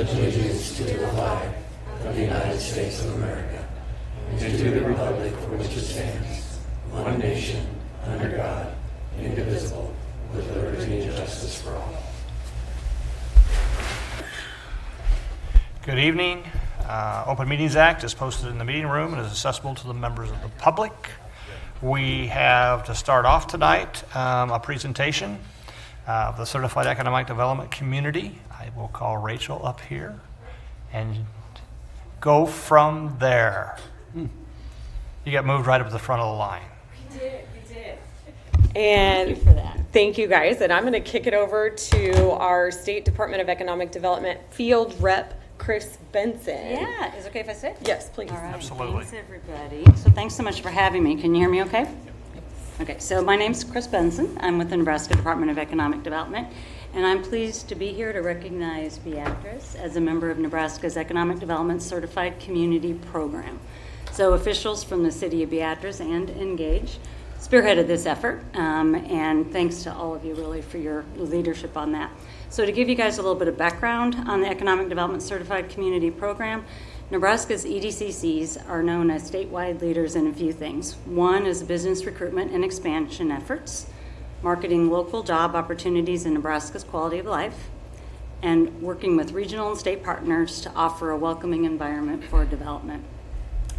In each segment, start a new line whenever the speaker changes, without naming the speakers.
pledge allegiance to the flag of the United States of America and to the republic for which it stands, one nation, under God, indivisible, with liberty and justice for all.
Good evening. Open Meetings Act is posted in the meeting room and is accessible to the members of the public. We have, to start off tonight, a presentation of the Certified Economic Development Community. I will call Rachel up here and go from there. You got moved right up to the front of the line.
We did. And thank you for that. Thank you guys. And I'm going to kick it over to our State Department of Economic Development Field Rep, Chris Benson.
Yeah, is it okay if I sit?
Yes, please.
All right.
Absolutely.
Thanks, everybody. So thanks so much for having me. Can you hear me okay? Okay, so my name's Chris Benson. I'm with the Nebraska Department of Economic Development, and I'm pleased to be here to recognize Beatrice as a member of Nebraska's Economic Development Certified Community Program. So officials from the City of Beatrice and NGage spearheaded this effort, and thanks to all of you really for your leadership on that. So to give you guys a little bit of background on the Economic Development Certified Community Program, Nebraska's EDCCs are known as statewide leaders in a few things. One is business recruitment and expansion efforts, marketing local job opportunities in Nebraska's quality of life, and working with regional and state partners to offer a welcoming environment for development.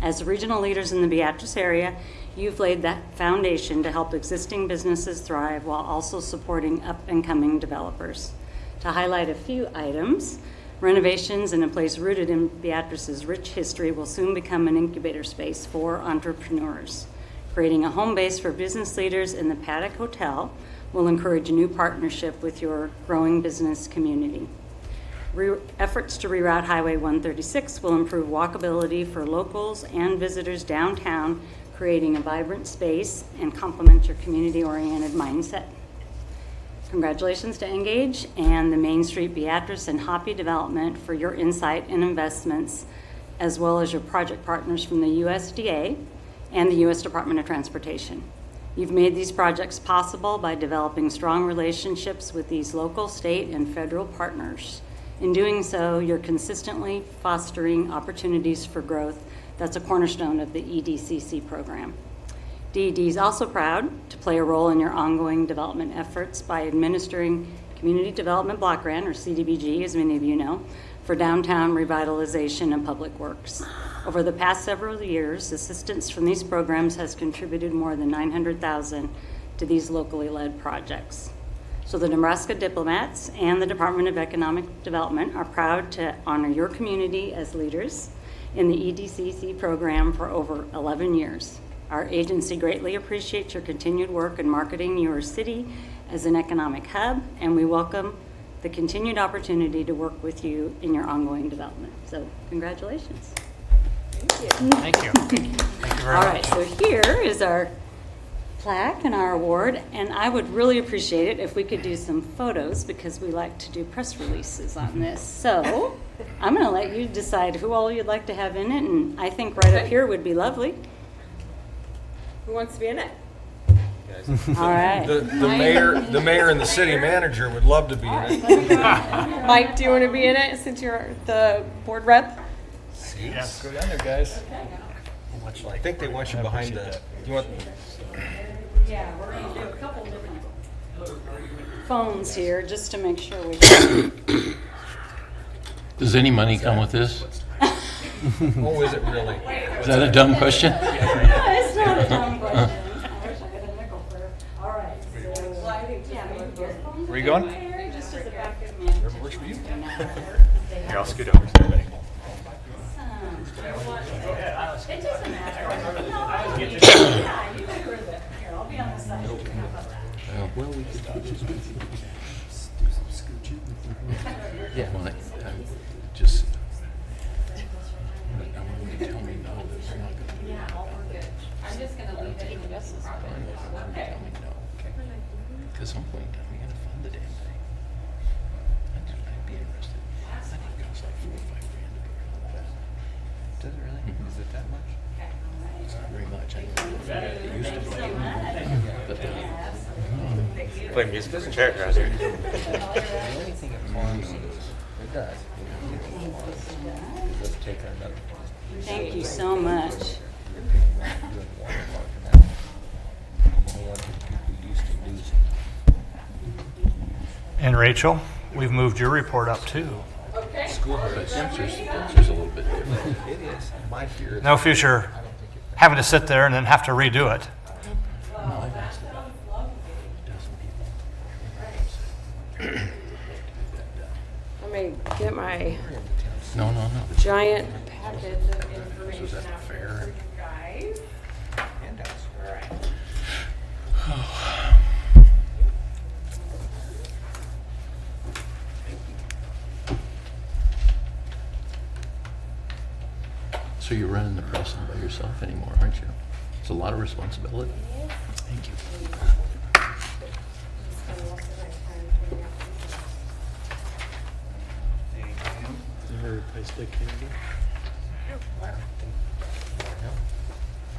As regional leaders in the Beatrice area, you've laid that foundation to help existing businesses thrive while also supporting up-and-coming developers. To highlight a few items, renovations in a place rooted in Beatrice's rich history will soon become an incubator space for entrepreneurs. Creating a home base for business leaders in the Paddock Hotel will encourage a new partnership with your growing business community. Efforts to reroute Highway 136 will improve walkability for locals and visitors downtown, creating a vibrant space and complement your community-oriented mindset. Congratulations to NGage and the Main Street Beatrice and Hoppy Development for your insight and investments, as well as your project partners from the USDA and the U.S. Department of Transportation. You've made these projects possible by developing strong relationships with these local, state, and federal partners. In doing so, you're consistently fostering opportunities for growth. That's a cornerstone of the EDCC program. DED is also proud to play a role in your ongoing development efforts by administering Community Development Block Grant, or CDBG, as many of you know, for downtown revitalization and public works. Over the past several years, assistance from these programs has contributed more than $900,000 to these locally led projects. So the Nebraska diplomats and the Department of Economic Development are proud to honor your community as leaders in the EDCC program for over 11 years. Our agency greatly appreciates your continued work in marketing your city as an economic hub, and we welcome the continued opportunity to work with you in your ongoing development. So congratulations.
Thank you.
Thank you. Thank you very
All
much.
right, so here is our plaque and our award, and I would really appreciate it if we could do some photos because we like to do press releases on this. So I'm going to let you decide who all you'd like to have in it, and I think right up here would be lovely.
Who wants to be in it?
All right.
The mayor and the city manager would love to be in it.
Mike, do you want to be in it since you're the board rep?
Yes.
Go down there, guys. I think they want you behind the. You want?
Yeah, we're going to do a couple different phones here just to make sure we.
Does any money come with this?
Oh, is it really?
Is that a dumb question?
It's not a dumb question. I wish I had a nickel for it. All right. So, yeah, maybe both phones.
Where you going?
Here, just as a backup man.
Whatever works for you.
Here, I'll scoot over.
It doesn't matter. No, you can prove it. Here, I'll be on the side.
Well, we could do some scooching. Yeah, well, I just. I want you to tell me no, that's not going to.
Yeah, all we're good. I'm just going to leave it in the business.
Okay. Tell me no. Okay. Because some point in time, we got to fund the damn thing. I'd be interested. I think it costs like $4 or $5 grand to put it on.
Does it really? Is it that much?
It's not very much. I know it used to be. But
Play music. Doesn't characterize here.
The only thing it costs, it does.
Let's take another one.
Thank you so much.
And Rachel, we've moved your report up too.
But Dempster's a little bit different.
It is. My fear is.
No future having to sit there and then have to redo it.
No, I've asked about a dozen people.
Let me get my
No.
giant packets of information
Was that
out
fair?
here for you guys.
Handouts.
All right.
So you're running the press by yourself anymore, aren't you? It's a lot of responsibility. Thank you.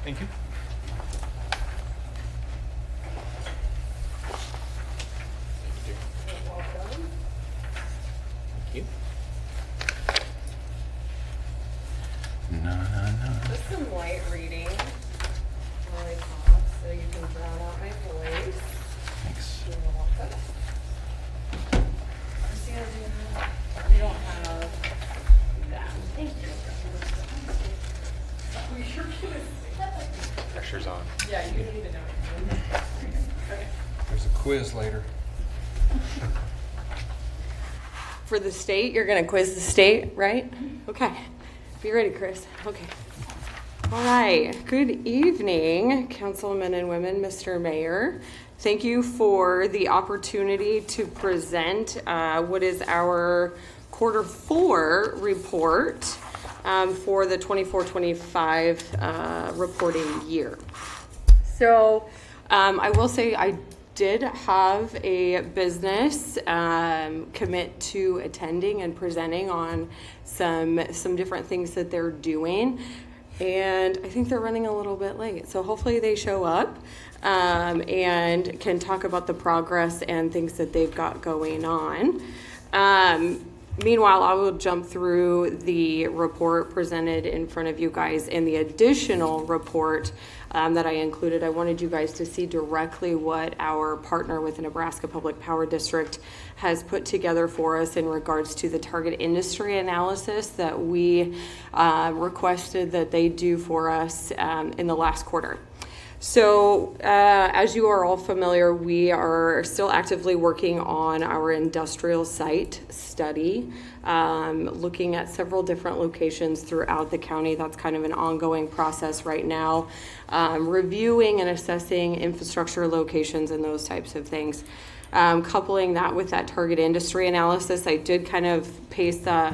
Thank you. Thank you.
No.
Just some light reading while I talk so you can drown out my voice.
Thanks.
You're welcome. Christina, you don't have that. Thank you.
Pressure's on.
Yeah, you don't even know. Okay.
There's a quiz later.
For the state, you're going to quiz the state, right? Okay. Be ready, Chris. Okay. All right. Good evening, councilmen and women, Mr. Mayor. Thank you for the opportunity to present what is our Q4 report for the 24-25 reporting year. So I will say I did have a business commit to attending and presenting on some different things that they're doing, and I think they're running a little bit late, so hopefully they show up and can talk about the progress and things that they've got going on. Meanwhile, I will jump through the report presented in front of you guys and the additional report that I included. I wanted you guys to see directly what our partner with the Nebraska Public Power District has put together for us in regards to the target industry analysis that we requested that they do for us in the last quarter. So as you are all familiar, we are still actively working on our industrial site study, looking at several different locations throughout the county. That's kind of an ongoing process right now, reviewing and assessing infrastructure locations and those types of things. Coupling that with that target industry analysis, I did kind of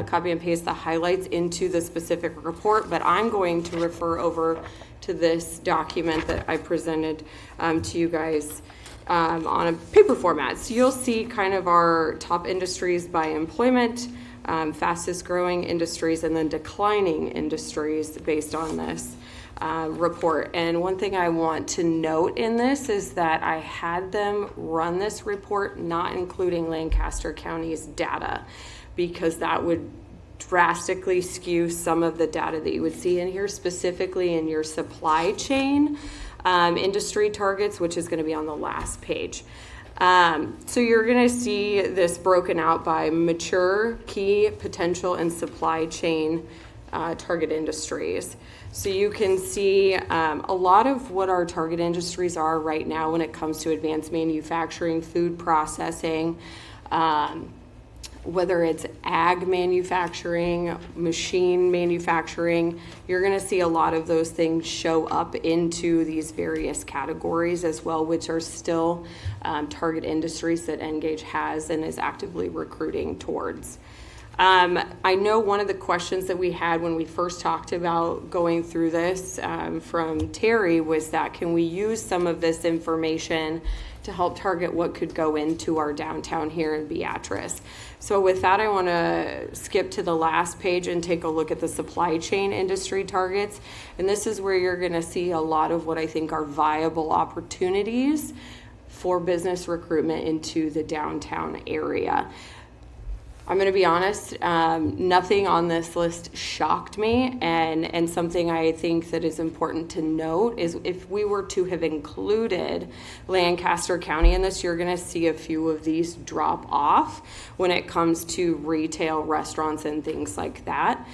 copy and paste the highlights into the specific report, but I'm going to refer over to this document that I presented to you guys on a paper format. So you'll see kind of our top industries by employment, fastest growing industries, and then declining industries based on this report. And one thing I want to note in this is that I had them run this report not including Lancaster County's data, because that would drastically skew some of the data that you would see in here, specifically in your supply chain industry targets, which is going to be on the last page. So you're going to see this broken out by mature, key, potential, and supply chain target industries. So you can see a lot of what our target industries are right now when it comes to advanced manufacturing, food processing, whether it's ag manufacturing, machine manufacturing. You're going to see a lot of those things show up into these various categories as well, which are still target industries that NGage has and is actively recruiting towards. I know one of the questions that we had when we first talked about going through this from Terry was that can we use some of this information to help target what could go into our downtown here in Beatrice. So with that, I want to skip to the last page and take a look at the supply chain industry targets. And this is where you're going to see a lot of what I think are viable opportunities for business recruitment into the downtown area. I'm going to be honest, nothing on this list shocked me, and something I think that is important to note is if we were to have included Lancaster County in this, you're going to see a few of these drop off when it comes to retail, restaurants, and things like that.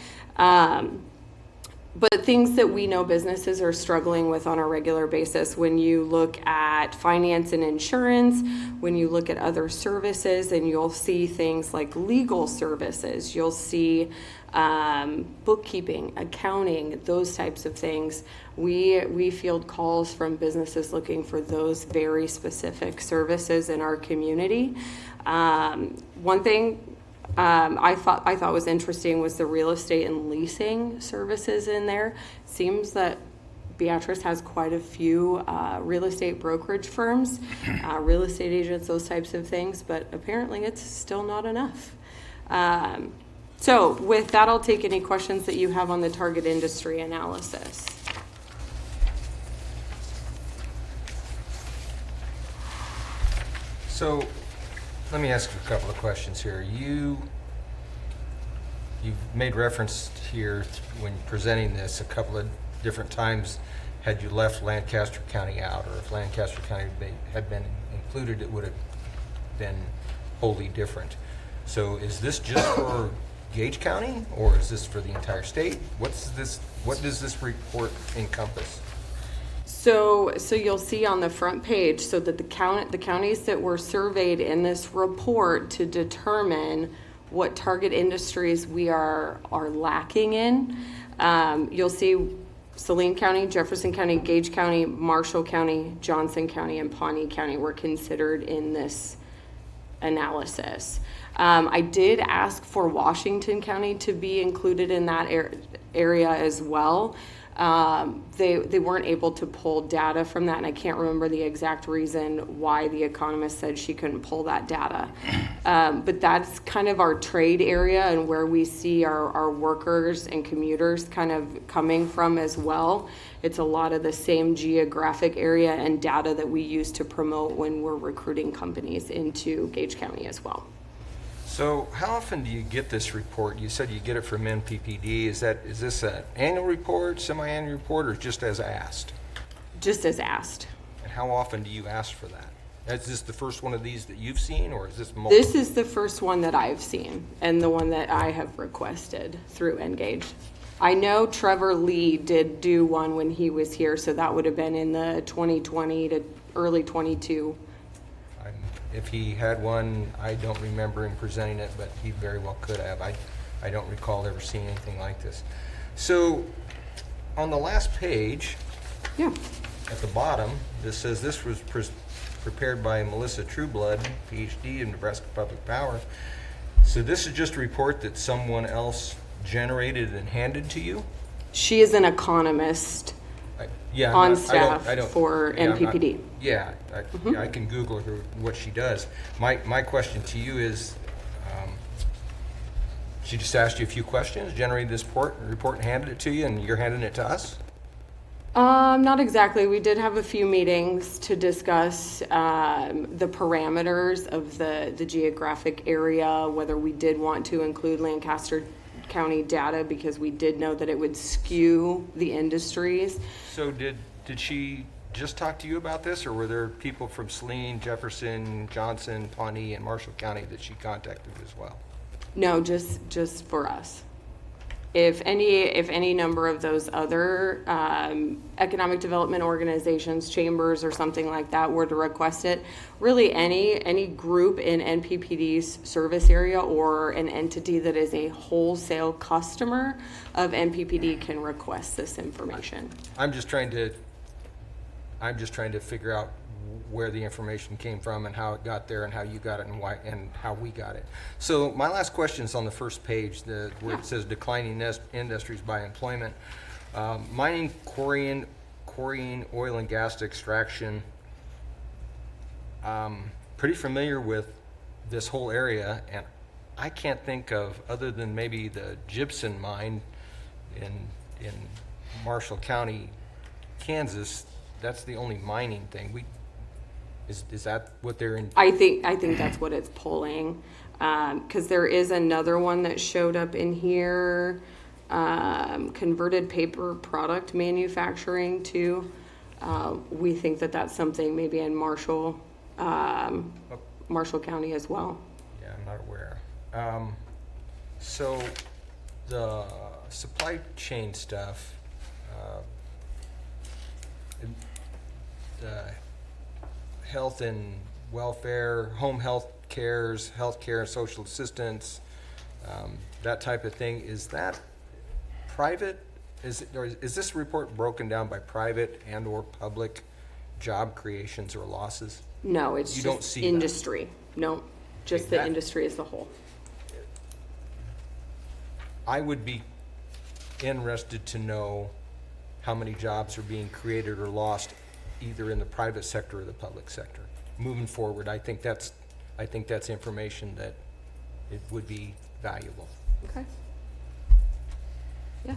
But things that we know businesses are struggling with on a regular basis, when you look at finance and insurance, when you look at other services, and you'll see things like legal services, you'll see bookkeeping, accounting, those types of things. We field calls from businesses looking for those very specific services in our community. One thing I thought was interesting was the real estate and leasing services in there. Seems that Beatrice has quite a few real estate brokerage firms, real estate agents, those types of things, but apparently it's still not enough. So with that, I'll take any questions that you have on the target industry analysis.
So, let me ask you a couple of questions here. You've made reference here when presenting this a couple of different times. Had you left Lancaster County out, or if Lancaster County had been included, it would have been wholly different. So is this just for Gage County, or is this for the entire state? What does this report encompass?
So you'll see on the front page, so that the counties that were surveyed in this report to determine what target industries we are lacking in. You'll see Saline County, Jefferson County, Gage County, Marshall County, Johnson County, and Pawnee County were considered in this analysis. I did ask for Washington County to be included in that area as well. They weren't able to pull data from that, and I can't remember the exact reason why the economist said she couldn't pull that data. But that's kind of our trade area and where we see our workers and commuters kind of coming from as well. It's a lot of the same geographic area and data that we use to promote when we're recruiting companies into Gage County as well.
So how often do you get this report? You said you get it from NPPD. Is this an annual report, semi-annual report, or just as asked?
Just as asked.
And how often do you ask for that? Is this the first one of these that you've seen, or is this multiple?
This is the first one that I've seen, and the one that I have requested through NGage. I know Trevor Lee did do one when he was here, so that would have been in the 2020 to early 22.
If he had one, I don't remember him presenting it, but he very well could have. I don't recall ever seeing anything like this. So on the last page,
Yeah.
at the bottom, this says this was prepared by Melissa Trueblood, PhD in Nebraska Public Power. So this is just a report that someone else generated and handed to you?
She is an economist on staff for NPPD.
I can Google her what she does. My question to you is, she just asked you a few questions, generated this report and handed it to you, and you're handing it to us?
Not exactly. We did have a few meetings to discuss the parameters of the geographic area, whether we did want to include Lancaster County data, because we did know that it would skew the industries.
So did she just talk to you about this, or were there people from Saline, Jefferson, Johnson, Pawnee, and Marshall County that she contacted as well?
No, just for us. If any number of those other economic development organizations, chambers, or something like that were to request it, really any group in NPPD's service area or an entity that is a wholesale customer of NPPD can request this information.
I'm just trying to figure out where the information came from and how it got there and how you got it and why and how we got it. So my last question is on the first page, where it says declining industries by employment. Mining, quarrying, oil and gas extraction. Pretty familiar with this whole area, and I can't think of, other than maybe the gypsum mine in Marshall County, Kansas, that's the only mining thing. Is that what they're in?
I think that's what it's pulling, because there is another one that showed up in here, converted paper product manufacturing too. We think that that's something maybe in Marshall County as well.
Yeah, I'm not aware. So the supply chain stuff, the health and welfare, home health cares, healthcare and social assistance, that type of thing, is that private? Is this report broken down by private and or public job creations or losses?
No, it's
You
just
don't see that.
industry. No, just the
That-
industry as a whole.
I would be interested to know how many jobs are being created or lost either in the private sector or the public sector. Moving forward, I think that's information that it would be valuable.
Okay. Yeah.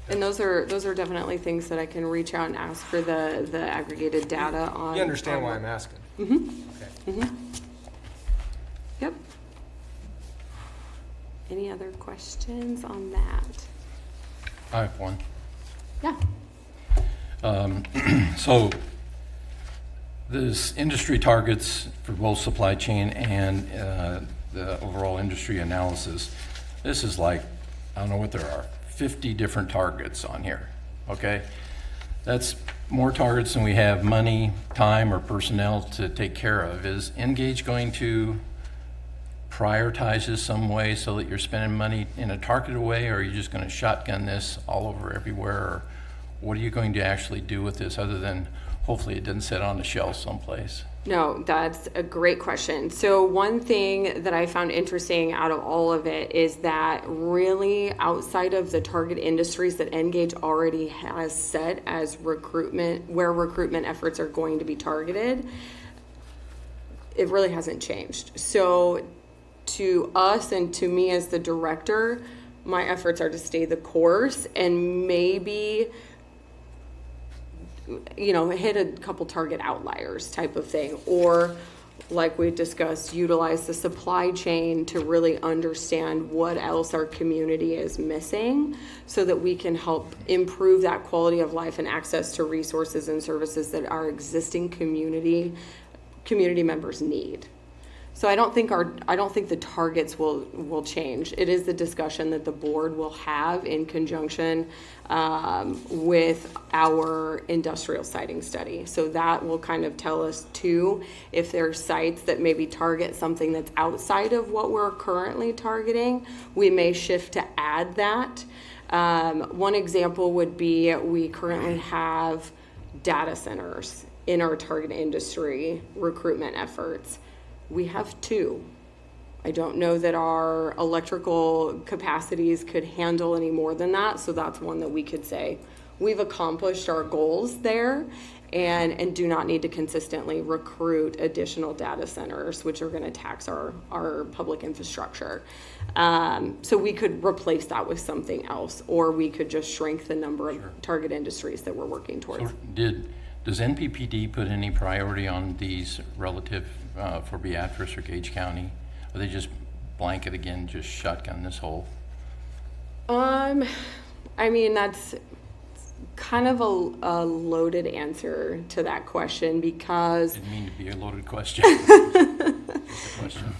And those are definitely things that I can reach out and ask for the aggregated data on.
You understand why I'm asking? Okay.
Yep. Any other questions on that?
I have one.
Yeah.
So this industry targets for both supply chain and the overall industry analysis, this is like, I don't know what there are, 50 different targets on here, okay? That's more targets than we have money, time, or personnel to take care of. Is NGage going to prioritize this some way so that you're spending money in a targeted way, or are you just going to shotgun this all over everywhere? Or what are you going to actually do with this other than hopefully it doesn't sit on the shelf someplace?
No, that's a great question. So one thing that I found interesting out of all of it is that really outside of the target industries that NGage already has set as recruitment, where recruitment efforts are going to be targeted, it really hasn't changed. So to us and to me as the director, my efforts are to stay the course and maybe hit a couple target outliers type of thing, or like we discussed, utilize the supply chain to really understand what else our community is missing so that we can help improve that quality of life and access to resources and services that our existing community members need. So I don't think the targets will change. It is the discussion that the board will have in conjunction with our industrial siting study. So that will kind of tell us too if there are sites that maybe target something that's outside of what we're currently targeting. We may shift to add that. One example would be we currently have data centers in our target industry recruitment efforts. We have 2. I don't know that our electrical capacities could handle any more than that, so that's one that we could say we've accomplished our goals there and do not need to consistently recruit additional data centers, which are going to tax our public infrastructure. So we could replace that with something else, or we could just shrink the number of target industries that we're working towards.
So does NPPD put any priority on these relative for Beatrice or Gage County? Or they just blanket again, just shotgun this whole?
I mean, that's kind of a loaded answer to that question because
Didn't mean to be a loaded question. Just a question.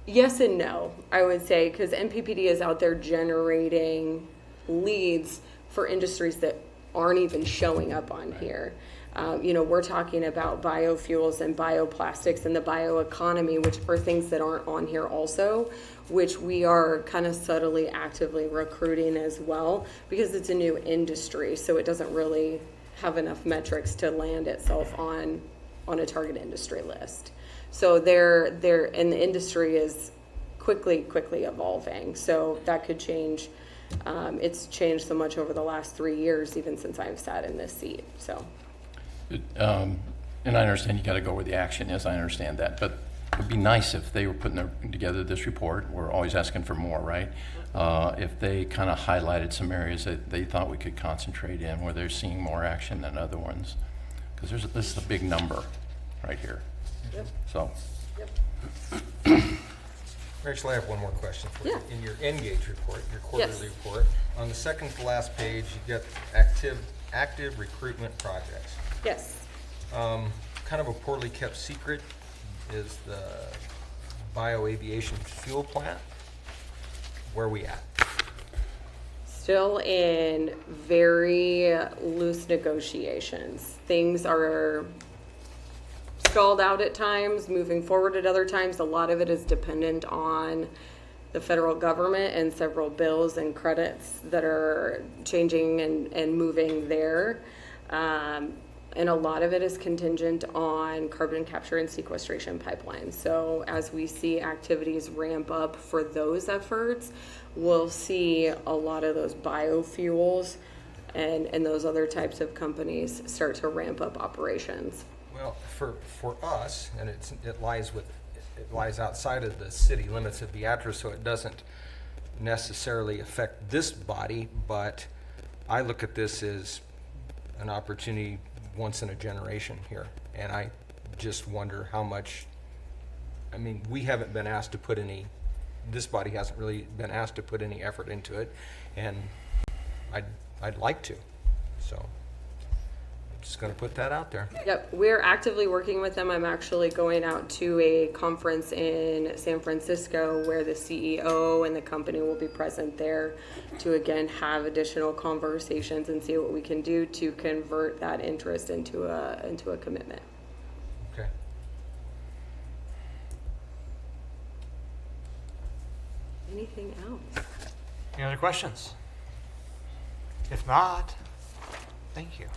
yes and no, I would say, because NPPD is out there generating leads for industries that aren't even showing up on here. We're talking about biofuels and bioplastics and the bioeconomy, which are things that aren't on here also, which we are kind of subtly actively recruiting as well because it's a new industry, so it doesn't really have enough metrics to land itself on a target industry list. So they're and the industry is quickly evolving, so that could change. It's changed so much over the last 3 years, even since I've sat in this seat. So,
And I understand you got to go where the action is. I understand that, but it would be nice if they were putting together this report. We're always asking for more, right? If they kind of highlighted some areas that they thought we could concentrate in, where they're seeing more action than other ones.
Because this is a big number right here. So,
Rachel, I have one more question for you.
Yeah.
In your NGage report, your quarterly
Yes.
report, on the second to last page, you get active recruitment projects.
Yes.
Kind of a poorly kept secret is the bioaviation fuel plant. Where are we at?
Still in very loose negotiations. Things are stalled out at times, moving forward at other times. A lot of it is dependent on the federal government and several bills and credits that are changing and moving there. And a lot of it is contingent on carbon capture and sequestration pipelines. So as we see activities ramp up for those efforts, we'll see a lot of those biofuels and those other types of companies start to ramp up operations.
Well, for us, and it lies outside of the city limits of Beatrice, so it doesn't necessarily affect this body, but I look at this as an opportunity once in a generation here, and I just wonder how much, I mean, we haven't been asked to put any, this body hasn't really been asked to put any effort into it, and I'd like to, so I'm just going to put that out there.
Yep, we're actively working with them. I'm actually going out to a conference in San Francisco where the CEO and the company will be present there to again have additional conversations and see what we can do to convert that interest into a commitment.
Okay.
Anything else?
Any other questions? If not, thank you.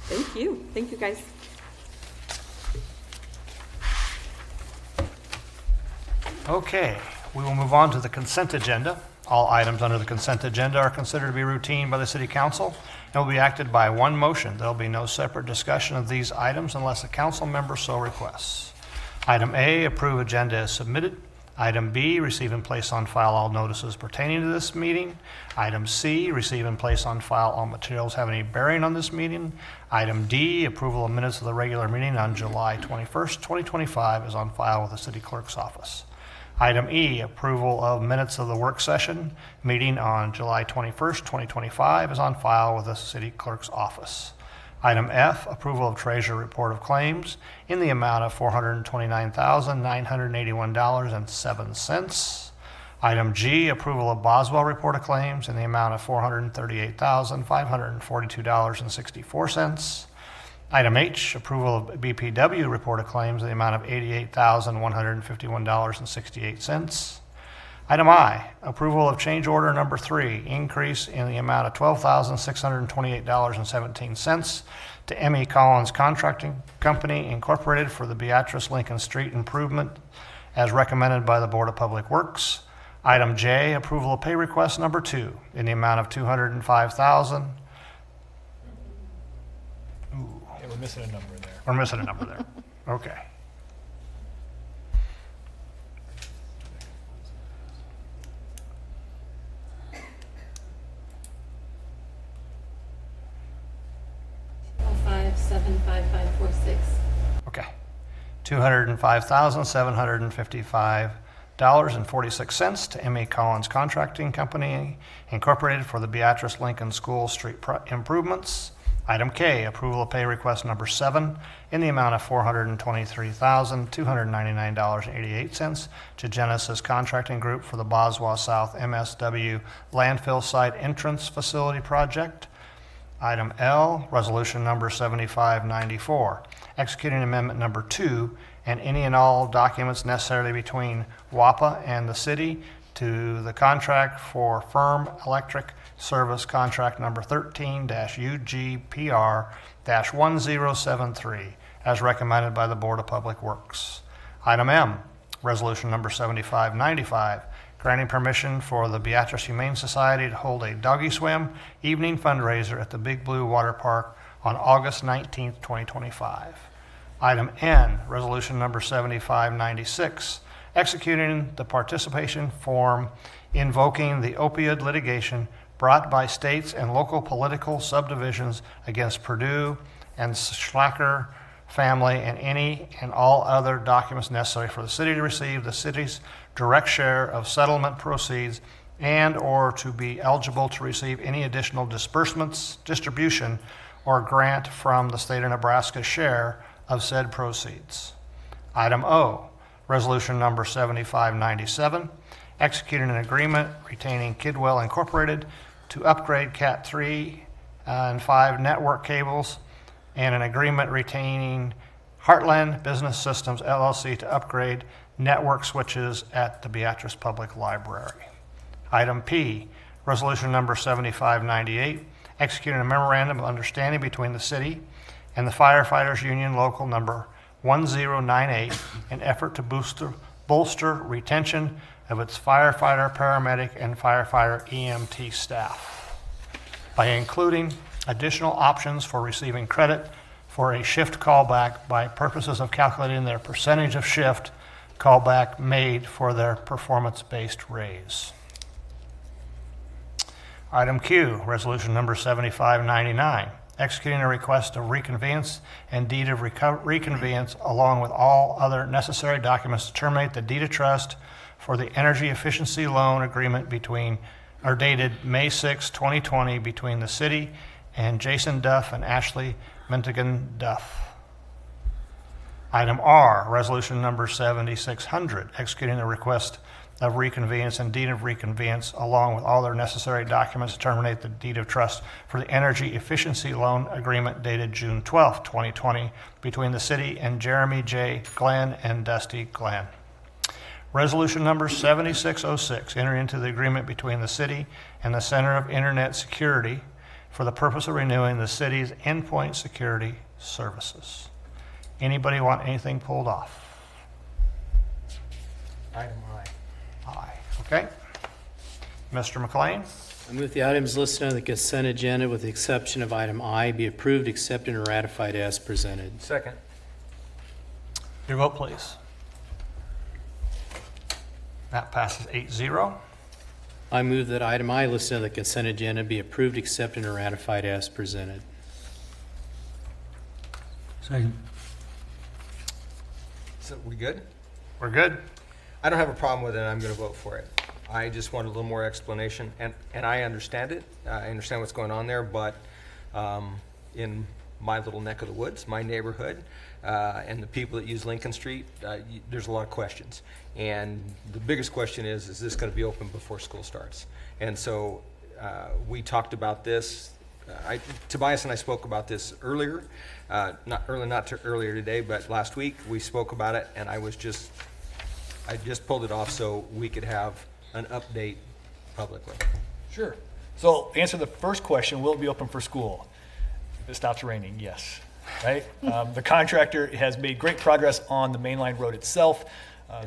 Thank you. Thank you, guys.
Okay, we will move on to the consent agenda. All items under the consent agenda are considered to be routine by the City Council and will be acted by one motion. There will be no separate discussion of these items unless a council member so requests. Item A, approve agenda as submitted. Item B, receive and place on file all notices pertaining to this meeting. Item C, receive and place on file all materials having any bearing on this meeting. Item D, approval of minutes of the regular meeting on July 21st, 2025 is on file with the City Clerk's office. Item E, approval of minutes of the work session meeting on July 21st, 2025 is on file with the City Clerk's office. Item F, approval of Treasurer Report of Claims in the amount of $429,981.07. Item G, approval of Boswell Report of Claims in the amount of $438,542.64. Item H, approval of BPW Report of Claims in the amount of $88,151.68. Item I, approval of change order number 3, increase in the amount of $12,628.17 to M.E. Collins Contracting Company Incorporated for the Beatrice Lincoln Street improvement as recommended by the Board of Public Works. Item J, approval of pay request number 2 in the amount of $205,000.
Yeah, we're missing a number there.
We're missing a number there. Okay. Okay. $205,755.46 to M.E. Collins Contracting Company Incorporated for the Beatrice Lincoln School Street improvements. Item K, approval of pay request number 7 in the amount of $423,299.88 to Genesis Contracting Group for the Boswell South MSW landfill site entrance facility project. Item L, resolution number 7594, executing amendment number 2 and any and all documents necessary between WAPA and the city to the contract for firm electric service contract number 13-UGPR-1073 as recommended by the Board of Public Works. Item M, resolution number 7595, granting permission for the Beatrice Humane Society to hold a doggy swim evening fundraiser at the Big Blue Water Park on August 19th, 2025. Item N, resolution number 7596, executing the participation form invoking the opioid litigation brought by states and local political subdivisions against Purdue and Schlacker family and any and all other documents necessary for the city to receive the city's direct share of settlement proceeds and/or to be eligible to receive any additional disbursements, distribution, or grant from the state of Nebraska's share of said proceeds. Item O, resolution number 7597, executing an agreement retaining Kidwell Incorporated to upgrade Cat 3 and 5 network cables, and an agreement retaining Heartland Business Systems LLC to upgrade network switches at the Beatrice Public Library. Item P, resolution number 7598, executing a memorandum of understanding between the city and the Firefighters Union Local Number 1098 in effort to bolster retention of its firefighter, paramedic, and firefighter EMT staff by including additional options for receiving credit for a shift callback by purposes of calculating their percentage of shift callback made for their performance-based raise. Item Q, resolution number 7599, executing a request of reconveyance and deed of reconveyance along with all other necessary documents to terminate the deed of trust for the energy efficiency loan agreement dated May 6, 2020 between the city and Jason Duff and Ashley Mentigan Duff. Item R, resolution number 7600, executing the request of reconveyance and deed of reconveyance along with all their necessary documents to terminate the deed of trust for the energy efficiency loan agreement dated June 12, 2020 between the city and Jeremy J. Glenn and Dusty Glenn. Resolution number 7606, entering into the agreement between the city and the Center of Internet Security for the purpose of renewing the city's endpoint security services. Anybody want anything pulled off?
Item I.
Aye. Okay. Mr. McLean?
I move the items listed on the consent agenda with the exception of item I be approved, accepted, and ratified as presented.
Second.
Your vote, please. That passes 8-0.
I move that item I listed on the consent agenda be approved, accepted, and ratified as presented.
Second.
So we good?
We're good?
I don't have a problem with it, and I'm going to vote for it. I just want a little more explanation, and I understand it. I understand what's going on there, but in my little neck of the woods, my neighborhood, and the people that use Lincoln Street, there's a lot of questions. And the biggest question is this going to be open before school starts? And so we talked about this. Tobias and I spoke about this earlier, not earlier today, but last week we spoke about it, and I just pulled it off so we could have an update publicly.
Sure. So answer the first question, will it be open for school? If it stops raining, yes. Right? The contractor has made great progress on the main line road itself.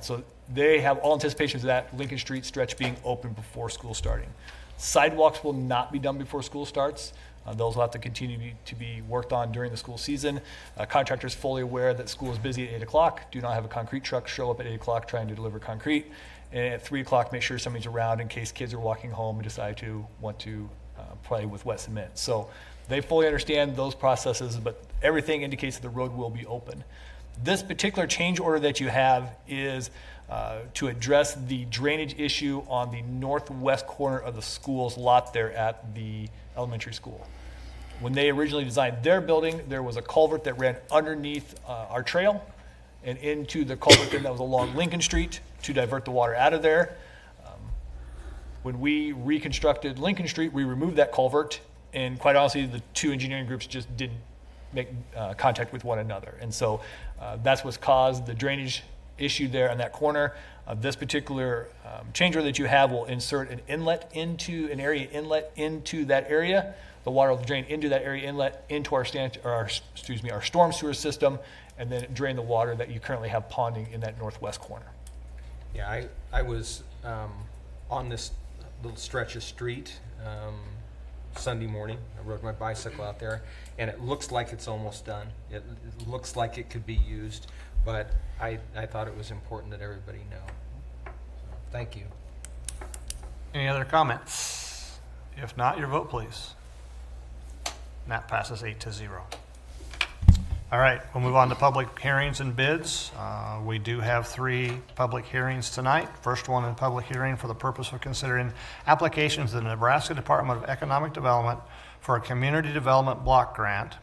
So they have all anticipations of that Lincoln Street stretch being open before school starting. Sidewalks will not be done before school starts. Those will have to continue to be worked on during the school season. Contractors fully aware that school is busy at 8 o'clock. Do not have a concrete truck show up at 8 o'clock trying to deliver concrete. And at 3 o'clock, make sure somebody's around in case kids are walking home and decide to want to play with wet cement. So they fully understand those processes, but everything indicates that the road will be open. This particular change order that you have is to address the drainage issue on the northwest corner of the school's lot there at the elementary school. When they originally designed their building, there was a culvert that ran underneath our trail and into the culvert that was along Lincoln Street to divert the water out of there. When we reconstructed Lincoln Street, we removed that culvert, and quite honestly, the two engineering groups just didn't make contact with one another. And so that's what's caused the drainage issue there on that corner. This particular change order that you have will insert an area inlet into that area. The water will drain into that area inlet into our storm sewer system, and then drain the water that you currently have ponding in that northwest corner.
Yeah, I was on this little stretch of street Sunday morning. I rode my bicycle out there, and it looks like it's almost done. It looks like it could be used, but I thought it was important that everybody know. So, thank you.
Any other comments? If not, your vote, please. And that passes 8-0. All right, we'll move on to public hearings and bids. We do have 3 public hearings tonight. First one in public hearing for the purpose of considering applications to the Nebraska Department of Economic Development for a community development block grant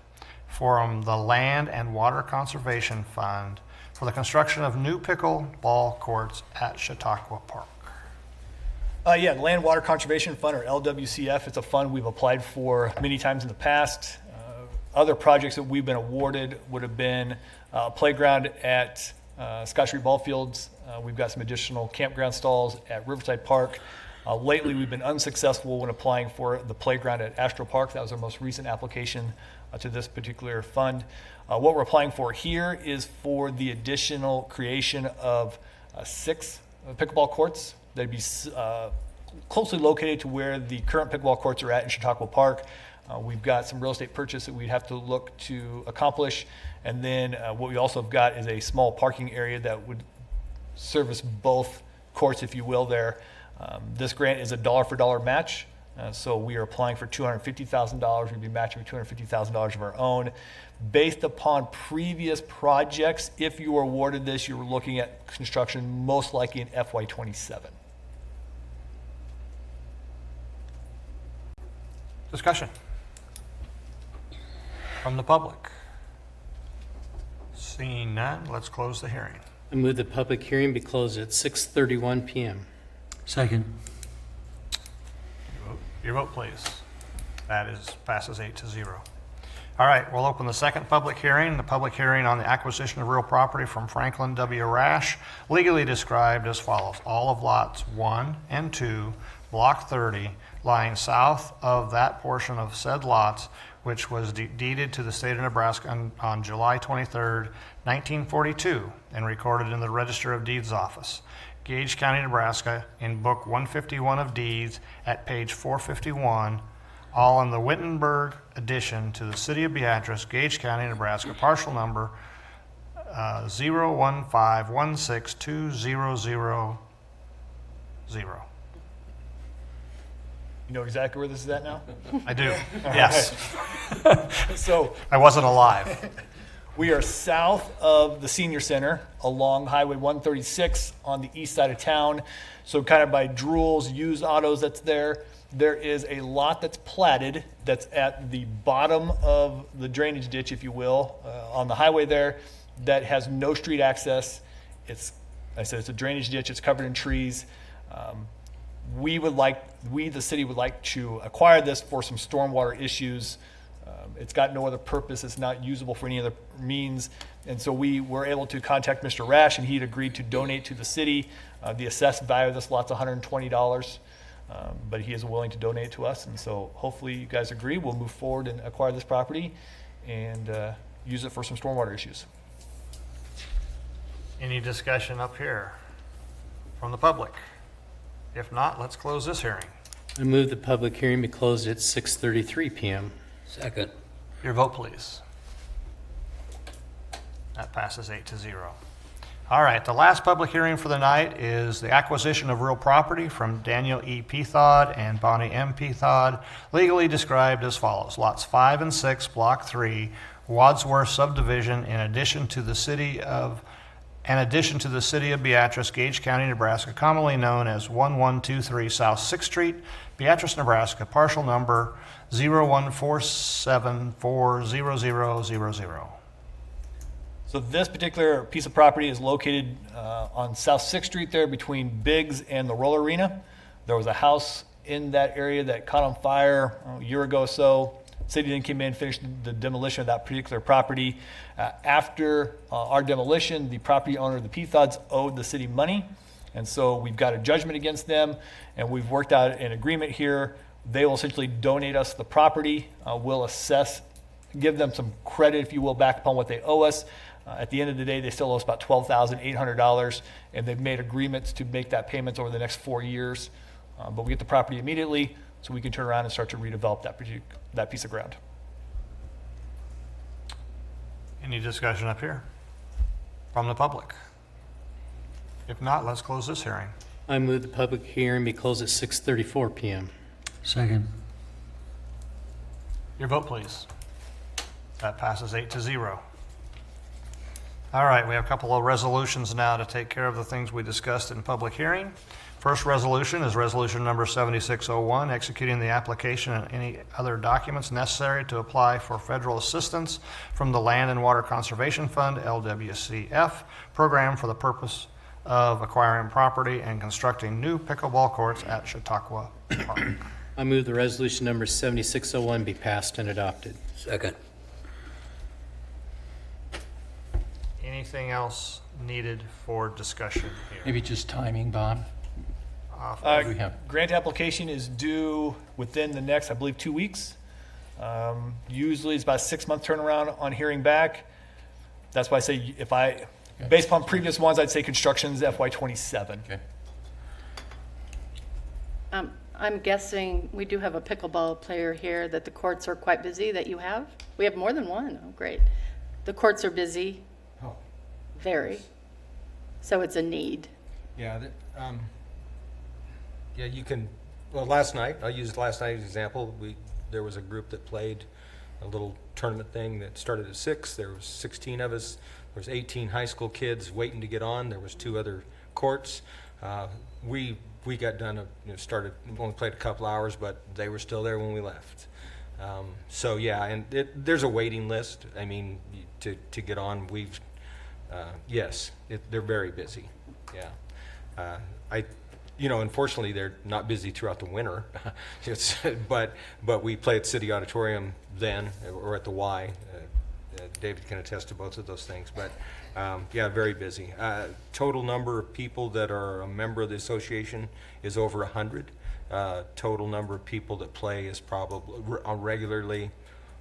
from the Land and Water Conservation Fund for the construction of new pickleball courts at Chautauqua Park.
Yeah, the Land Water Conservation Fund, or LWCF, it's a fund we've applied for many times in the past. Other projects that we've been awarded would have been a playground at Scott Street Ball Fields. We've got some additional campground stalls at Riverside Park. Lately, we've been unsuccessful when applying for the playground at Astro Park. That was our most recent application to this particular fund. What we're applying for here is for the additional creation of 6 pickleball courts. They'd be closely located to where the current pickleball courts are at in Chautauqua Park. We've got some real estate purchase that we'd have to look to accomplish. And then what we also have got is a small parking area that would service both courts, if you will, there. This grant is a dollar for dollar match. So we are applying for $250,000. We'd be matching with $250,000 of our own. Based upon previous projects, if you were awarded this, you were looking at construction most likely in FY27.
Discussion from the public. Seeing none, let's close the hearing.
I move the public hearing be closed at 6:31 PM.
Second.
Your vote, please. That passes 8-0. All right, we'll open the second public hearing, the public hearing on the acquisition of real property from Franklin W. Rash, legally described as follows. All of lots 1 and 2, block 30, lying south of that portion of said lots, which was deeded to the state of Nebraska on July 23rd, 1942, and recorded in the Register of Deeds office. Gage County, Nebraska, in Book 151 of Deeds at page 451, all in the Wittenberg addition to the City of Beatrice, Gage County, Nebraska, parcel number 015162000.
You know exactly where this is at now?
I do, yes.
So
I wasn't alive.
we are south of the senior center along Highway 136 on the east side of town. So kind of by Drewel's used autos that's there. There is a lot that's platted that's at the bottom of the drainage ditch, if you will, on the highway there that has no street access. It's a drainage ditch. It's covered in trees. The city would like to acquire this for some stormwater issues. It's got no other purpose. It's not usable for any other means. And so we were able to contact Mr. Rash, and he had agreed to donate to the city. The assessed value of this lot's $120, but he is willing to donate to us. And so hopefully you guys agree. We'll move forward and acquire this property and use it for some stormwater issues.
Any discussion up here from the public? If not, let's close this hearing.
I move the public hearing be closed at 6:33 PM.
Second.
Your vote, please. That passes 8-0. All right, the last public hearing for the night is the acquisition of real property from Daniel E. Pethoud and Bonny M. Pethoud, legally described as follows. Lots 5 and 6, Block 3, Wadsworth subdivision, in addition to the city of Beatrice, Gage County, Nebraska, commonly known as 1123 South 6th Street, Beatrice, Nebraska, parcel number 014740000.
So this particular piece of property is located on South 6th Street there between Biggs and the Roller Arena. There was a house in that area that caught on fire a year ago or so. City then came in and finished the demolition of that particular property. After our demolition, the property owner, the Pethouds, owed the city money. And so we've got a judgment against them, and we've worked out an agreement here. They will essentially donate us the property. We'll assess, give them some credit, if you will, back upon what they owe us. At the end of the day, they still owe us about $12,800, and they've made agreements to make that payments over the next 4 years. But we get the property immediately, so we can turn around and start to redevelop that piece of ground.
Any discussion up here from the public? If not, let's close this hearing.
I move the public hearing be closed at 6:34 PM.
Second.
Your vote, please. That passes 8-0. All right, we have a couple of resolutions now to take care of the things we discussed in public hearing. First resolution is resolution number 7601, executing the application and any other documents necessary to apply for federal assistance from the Land and Water Conservation Fund, LWCF, program for the purpose of acquiring property and constructing new pickleball courts at Chautauqua Park.
I move the resolution number 7601 be passed and adopted.
Second.
Anything else needed for discussion here?
Maybe just timing, Bob? We have-
Grant application is due within the next, I believe, 2 weeks. Usually it's about a 6-month turnaround on hearing back. That's why I say based upon previous ones, I'd say construction's FY '27.
Okay.
I'm guessing we do have a pickleball player here that the courts are quite busy that you have? We have more than one. Oh, great. The courts are busy.
Oh.
Very. So it's a need.
Yeah, yeah, you can, well, last night, I'll use last night as an example. There was a group that played a little tournament thing that started at 6. There was 16 of us. There was 18 high school kids waiting to get on. There was 2 other courts. We got done, started, only played a couple hours, but they were still there when we left. So yeah, and there's a waiting list. I mean, to get on, yes, they're very busy. Yeah. Unfortunately, they're not busy throughout the winter. But we play at City Auditorium then, or at the Y. David can attest to both of those things. But yeah, very busy. Total number of people that are a member of the association is over 100. Total number of people that play is probably regularly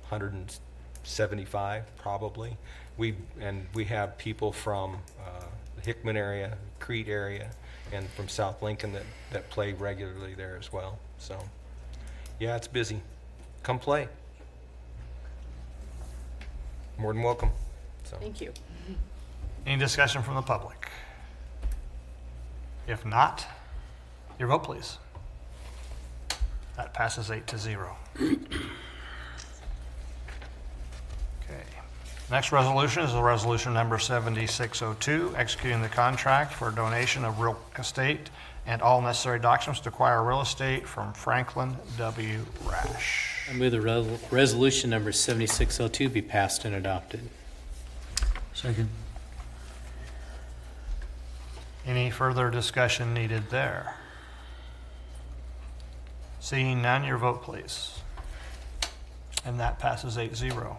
175, probably. We have people from the Hickman area, Crete area, and from South Lincoln that play regularly there as well. So, yeah, it's busy. Come play. More than welcome. So.
Thank you.
Any discussion from the public? If not, your vote, please. That passes 8-0. Okay. Next resolution is resolution number 7602, executing the contract for donation of real estate and all necessary documents to acquire real estate from Franklin W. Rash.
I move the resolution number 7602 be passed and adopted.
Second.
Any further discussion needed there? Seeing none, your vote, please. And that passes 8-0.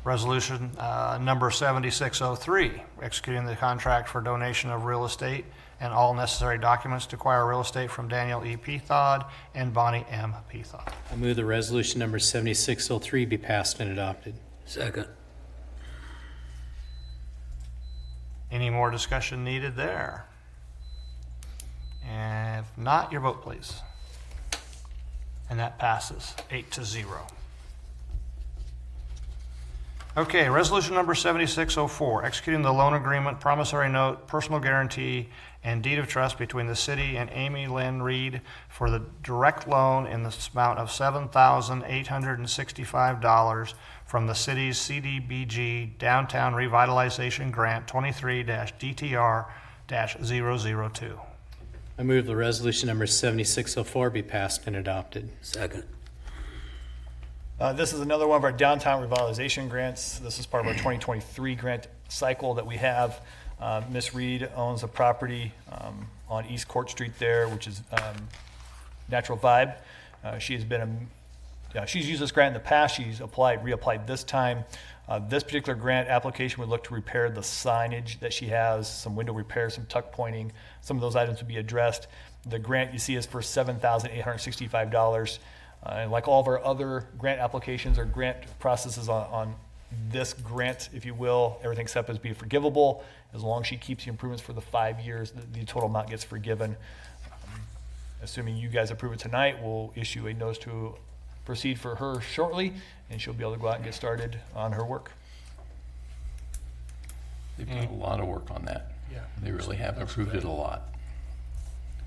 Resolution number 7603, executing the contract for donation of real estate and all necessary documents to acquire real estate from Daniel E. Pethoud and Bonnie M. Pethoud.
I move the resolution number 7603 be passed and adopted.
Second.
Any more discussion needed there? And if not, your vote, please. And that passes 8-0. Okay, resolution number 7604, executing the loan agreement, promissory note, personal guarantee, and deed of trust between the city and Amy Lynn Reed for the direct loan in the amount of $7,865 from the city's CDBG Downtown Revitalization Grant 23-DTR-002.
I move the resolution number 7604 be passed and adopted.
Second.
This is another one of our downtown revitalization grants. This is part of our 2023 grant cycle that we have. Ms. Reed owns a property on East Court Street there, which is Natural Vibe. She's used this grant in the past. She's reapplied this time. This particular grant application would look to repair the signage that she has, some window repairs, some tuck pointing. Some of those items would be addressed. The grant you see is for $7,865. And like all of our other grant applications or grant processes on this grant, if you will, everything except as be forgivable. As long as she keeps the improvements for the 5 years, the total amount gets forgiven. Assuming you guys approve it tonight, we'll issue a notice to proceed for her shortly, and she'll be able to go out and get started on her work.
They've done a lot of work on that.
Yeah.
They really have improved it a lot.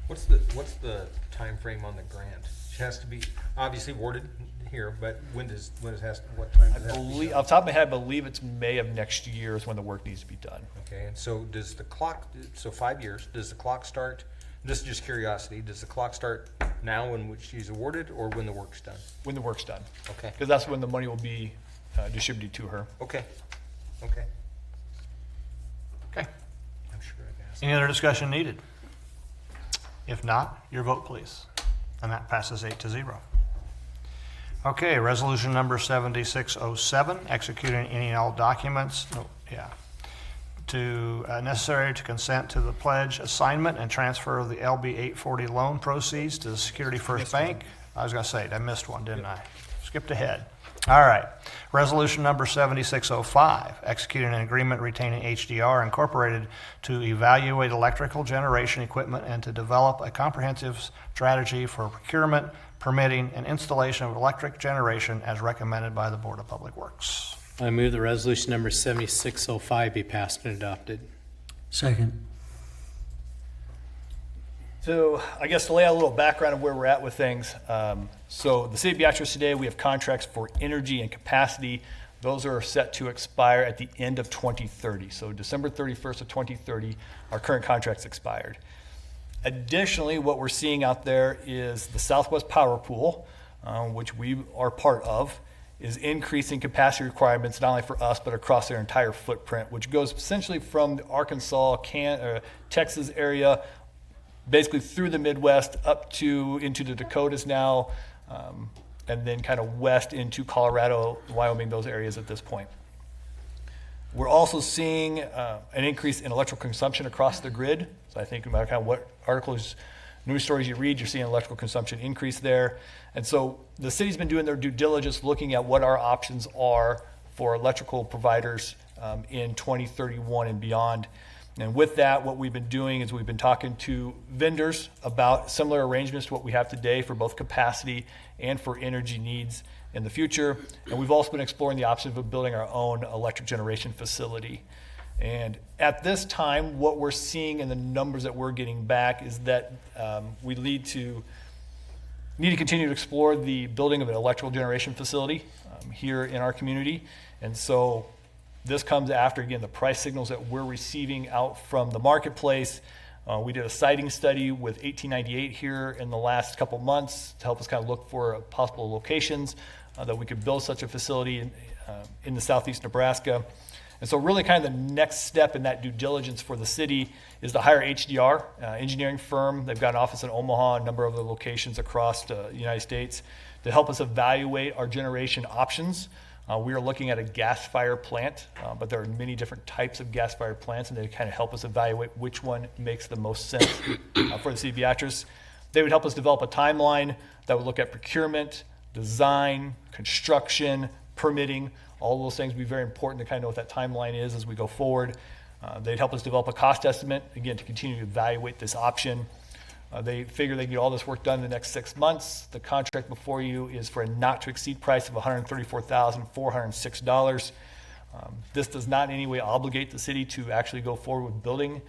What's the time frame on the grant? has to be obviously awarded here, but what time does it have to be done?
Off the top of my head, I believe it's May of next year is when the work needs to be done.
Okay, and so does the clock, so 5 years, does the clock start, this is just curiosity, does the clock start now when she's awarded or when the work's done?
When the work's done.
Okay.
Because that's when the money will be distributed to her.
Okay.
Okay.
I'm sure I've asked.
Any other discussion needed? If not, your vote, please. And that passes 8-0. Okay, resolution number 7607, executing any and all documents, necessary to consent to the pledge assignment and transfer of the LB 840 loan proceeds to the Security First Bank. I was going to say, I missed one, didn't I? Skipped ahead. All right. Resolution number 7605, executing an agreement retaining HDR Incorporated to evaluate electrical generation equipment and to develop a comprehensive strategy for procurement, permitting, and installation of electric generation as recommended by the Board of Public Works.
I move the resolution number 7605 be passed and adopted.
Second.
So I guess to lay out a little background of where we're at with things. So the city of Beatrice today, we have contracts for energy and capacity. Those are set to expire at the end of 2030. So December 31st of 2030, our current contract's expired. Additionally, what we're seeing out there is the Southwest Power Pool, which we are part of, is increasing capacity requirements not only for us, but across their entire footprint, which goes essentially from the Arkansas, Texas area, basically through the Midwest up to into the Dakotas now, and then kind of west into Colorado, Wyoming, those areas at this point. We're also seeing an increase in electrical consumption across the grid. So I think no matter kind of what articles, news stories you read, you're seeing electrical consumption increase there. And so the city's been doing their due diligence, looking at what our options are for electrical providers in 2031 and beyond. And with that, what we've been doing is we've been talking to vendors about similar arrangements to what we have today for both capacity and for energy needs in the future. And we've also been exploring the option of building our own electric generation facility. And at this time, what we're seeing in the numbers that we're getting back is that we need to continue to explore the building of an electrical generation facility here in our community. And so this comes after, again, the price signals that we're receiving out from the marketplace. We did a siting study with 1898 here in the last couple months to help us kind of look for possible locations that we could build such a facility in the southeast Nebraska. And so really kind of the next step in that due diligence for the city is to hire HDR engineering firm. They've got an office in Omaha, a number of other locations across the United States to help us evaluate our generation options. We are looking at a gas-fired plant, but there are many different types of gas-fired plants, and they kind of help us evaluate which one makes the most sense for the city of Beatrice. They would help us develop a timeline that would look at procurement, design, construction, permitting. All those things would be very important to kind of know what that timeline is as we go forward. They'd help us develop a cost estimate, again, to continue to evaluate this option. They figure they can get all this work done in the next 6 months. The contract before you is for a not-to-exceed price of $134,406. This does not in any way obligate the city to actually go forward with building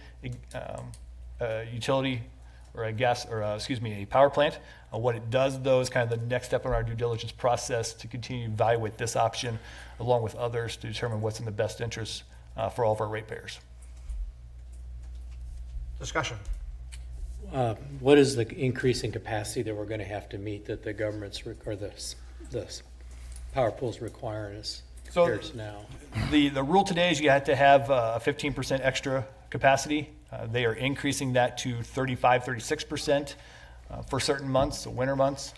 a utility or a power plant. What it does, though, is kind of the next step in our due diligence process to continue to evaluate this option along with others to determine what's in the best interest for all of our ratepayers.
Discussion.
What is the increase in capacity that we're going to have to meet that the government's or the power pool's requiring us compared to now?
The rule today is you have to have a 15% extra capacity. They are increasing that to 36% for certain months, so winter months.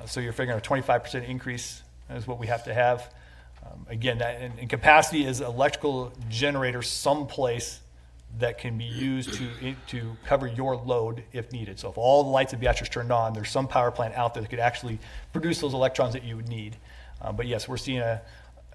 So you're figuring a 25% increase is what we have to have. Again, that and capacity is electrical generator someplace that can be used to cover your load if needed. So if all the lights at Beatrice turned on, there's some power plant out there that could actually produce those electrons that you would need. But yes, we're seeing an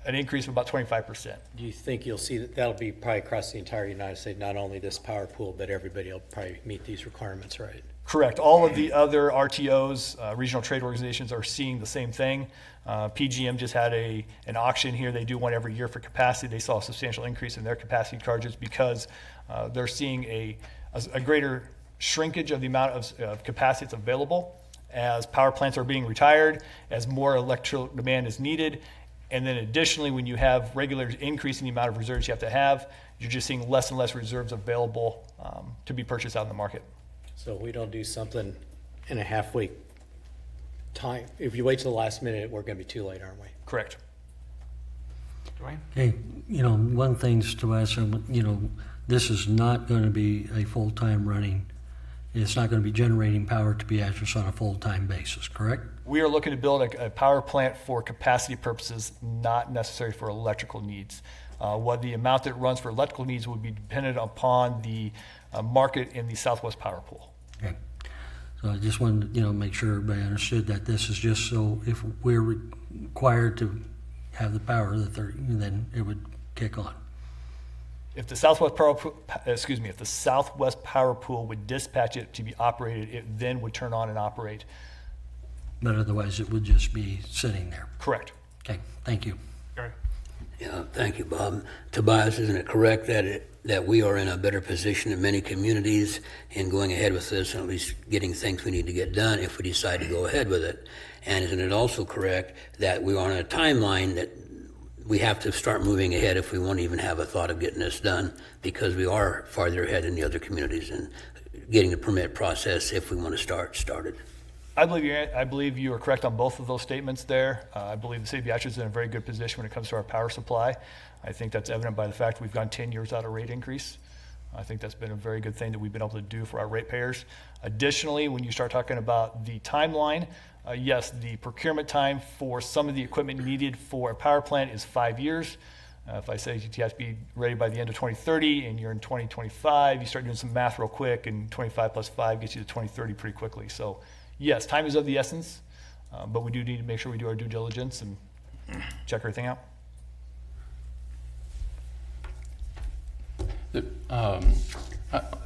increase of about 25%.
Do you think you'll see that'll be probably across the entire United States, not only this power pool, but everybody will probably meet these requirements, right?
Correct. All of the other RTOs, regional trade organizations, are seeing the same thing. PGM just had an auction here. They do one every year for capacity. They saw a substantial increase in their capacity charges because they're seeing a greater shrinkage of the amount of capacity that's available. as power plants are being retired, as more electrical demand is needed. And then additionally, when you have regular increase in the amount of reserves you have to have, you're just seeing less and less reserves available to be purchased out in the market.
So if we don't do something in a half-week time, if you wait till the last minute, we're gonna be too late, aren't we?
Correct.
Dwayne?
Hey, one thing's to ask, this is not going to be a full-time running, it's not going to be generating power to Beatrice on a full-time basis, correct?
We are looking to build a power plant for capacity purposes, not necessary for electrical needs. What the amount that runs for electrical needs would be dependent upon the market in the Southwest Power Pool.
Okay. So I just wanted to, make sure everybody understood that this is just so if we're required to have the power, then it would kick on.
If the if the Southwest Power Pool would dispatch it to be operated, it then would turn on and operate.
But otherwise, it would just be sitting there.
Correct.
Okay, thank you.
Gary?
Yeah, thank you, Bob. Tobias, isn't it correct that we are in a better position in many communities in going ahead with this and at least getting things we need to get done if we decide to go ahead with it? And isn't it also correct that we are on a timeline that we have to start moving ahead if we want to even have a thought of getting this done, because we are farther ahead in the other communities in getting the permit process if we want to started?
I believe you are correct on both of those statements there. I believe the city of Beatrice is in a very good position when it comes to our power supply. I think that's evident by the fact we've gone 10 years without a rate increase. I think that's been a very good thing that we've been able to do for our ratepayers. Additionally, when you start talking about the timeline, yes, the procurement time for some of the equipment needed for a power plant is 5 years. If I say you have to be ready by the end of 2030 and you're in 2025, you start doing some math real quick, and 25 plus 5 gets you to 2030 pretty quickly. So yes, time is of the essence, but we do need to make sure we do our due diligence and check everything out.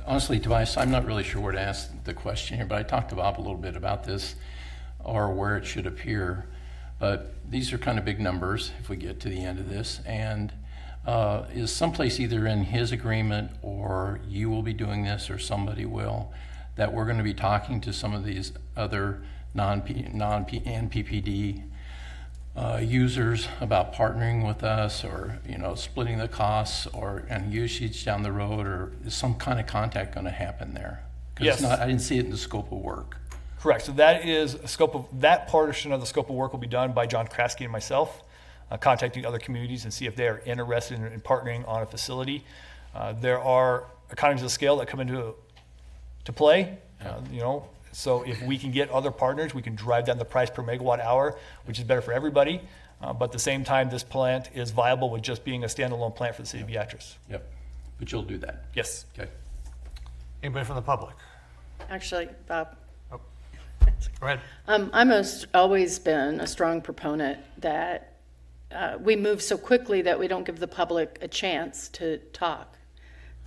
Honestly, Tobias, I'm not really sure where to ask the question here, but I talked to Bob a little bit about this, or where it should appear. But these are kind of big numbers if we get to the end of this. And is someplace either in his agreement, or you will be doing this, or somebody will, that we're going to be talking to some of these other non-PPD users about partnering with us, or splitting the costs, and usage down the road, or is some kind of contact going to happen there? 'Cause
Yes.
I didn't see it in the scope of work.
Correct. So that portion of the scope of work will be done by John Kraske and myself, contacting other communities and see if they are interested in partnering on a facility. There are economies of scale that come into play. So if we can get other partners, we can drive down the price per megawatt hour, which is better for everybody. But at the same time, this plant is viable with just being a standalone plant for the city of Beatrice.
Yep. But you'll do that.
Yes.
Okay.
Anybody from the public?
Actually, Bob,
Go ahead.
I'm always been a strong proponent that we move so quickly that we don't give the public a chance to talk.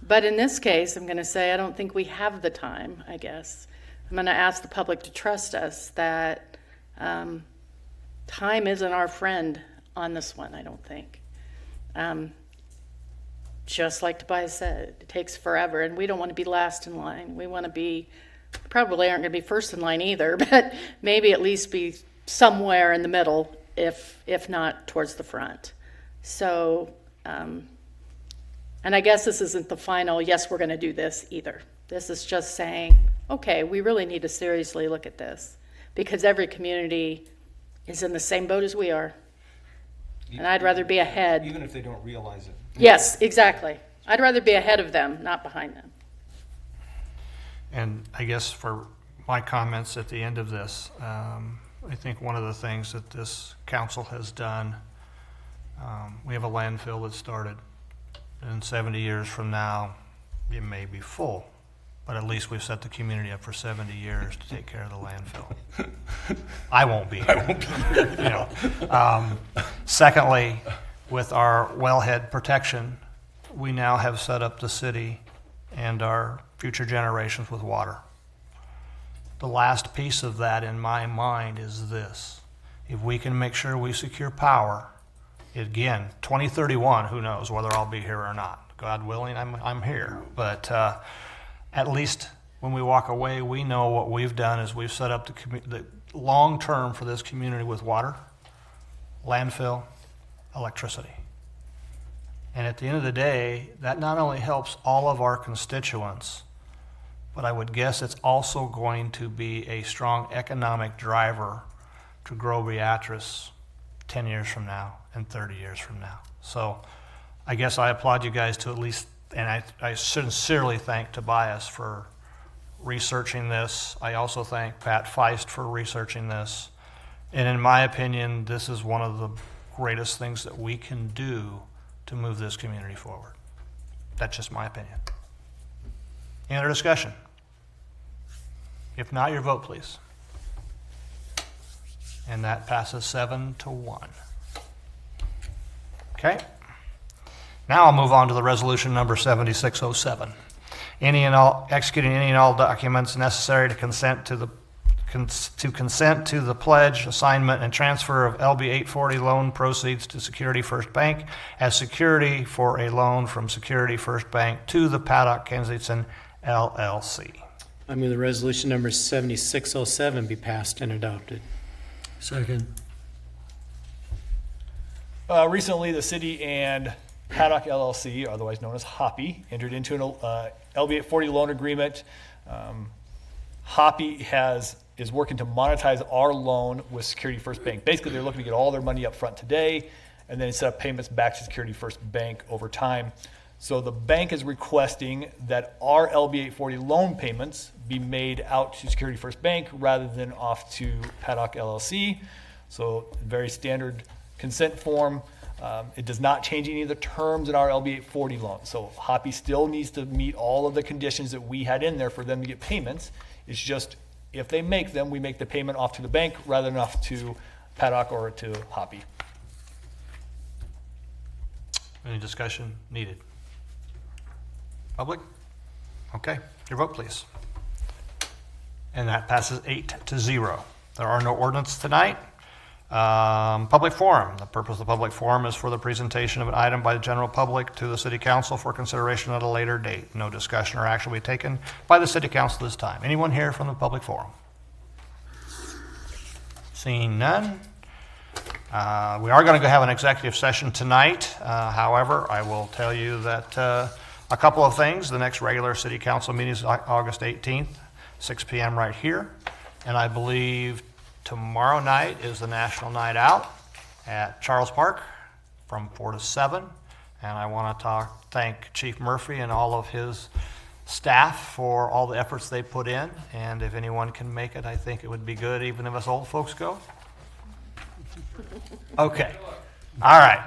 But in this case, I'm going to say I don't think we have the time, I guess. I'm going to ask the public to trust us that time isn't our friend on this one, I don't think. Just like Tobias said, it takes forever, and we don't want to be last in line. We want to be, probably aren't going to be first in line either, but maybe at least be somewhere in the middle, if not towards the front. So, and I guess this isn't the final, yes, we're going to do this either. This is just saying, okay, we really need to seriously look at this, because every community is in the same boat as we are. And I'd rather be ahead.
Even if they don't realize it.
Yes, exactly. I'd rather be ahead of them, not behind them.
And I guess for my comments at the end of this, I think one of the things that this council has done, we have a landfill that started, and 70 years from now, it may be full, but at least we've set the community up for 70 years to take care of the landfill. I won't be here. Secondly, with our wellhead protection, we now have set up the city and our future generations with water. The last piece of that in my mind is this: if we can make sure we secure power, again, 2031, who knows whether I'll be here or not. God willing, I'm here. But at least when we walk away, we know what we've done is we've set up the long term for this community with water, landfill, electricity. And at the end of the day, that not only helps all of our constituents, but I would guess it's also going to be a strong economic driver to grow Beatrice 10 years from now and 30 years from now. So I guess I applaud you guys to at least, and I sincerely thank Tobias for researching this. I also thank Pat Feist for researching this. And in my opinion, this is one of the greatest things that we can do to move this community forward. That's just my opinion. Any other discussion? If not, your vote, please. And that passes 7-1. Okay. Now I'll move on to the resolution number 7607. Executing any and all documents necessary to consent to the pledge, assignment, and transfer of LB 840 loan proceeds to Security First Bank as security for a loan from Security First Bank to the Paddock Kensington LLC.
I move the resolution number 7607 be passed and adopted.
Second.
Recently, the city and Paddock LLC, otherwise known as Hoppy, entered into an LB 840 loan agreement. Hoppy is working to monetize our loan with Security First Bank. Basically, they're looking to get all their money up front today and then set up payments back to Security First Bank over time. So the bank is requesting that our LB 840 loan payments be made out to Security First Bank rather than off to Paddock LLC. So very standard consent form. It does not change any of the terms in our LB 840 loan. So Hoppy still needs to meet all of the conditions that we had in there for them to get payments. It's just if they make them, we make the payment off to the bank rather than off to Paddock or to Hoppy.
Any discussion needed? Public? Okay, your vote, please. And that passes 8-0. There are no ordinance tonight. Public forum. The purpose of the public forum is for the presentation of an item by the general public to the city council for consideration at a later date. No discussion or action will be taken by the city council this time. Anyone here from the public forum? Seeing none. We are going to have an executive session tonight. However, I will tell you that a couple of things. The next regular city council meeting is August 18th, 6 p.m. right here. And I believe tomorrow night is the National Night Out at Charles Park from 4 to 7. And I want to thank Chief Murphy and all of his staff for all the efforts they put in. And if anyone can make it, I think it would be good even if us old folks go. Okay. All right.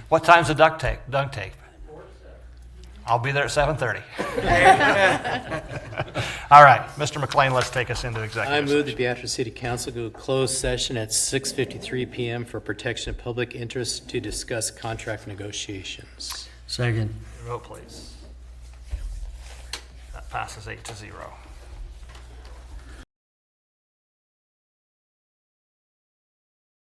What time's the dunk tape? I'll be there at 7:30. All right, Mr. McLean, let's take us into executive
I move
session.
the Beatrice City Council go closed session at 6:53 p.m. for protection of public interest to discuss contract negotiations.
Second.
Vote, please. That passes 8-0.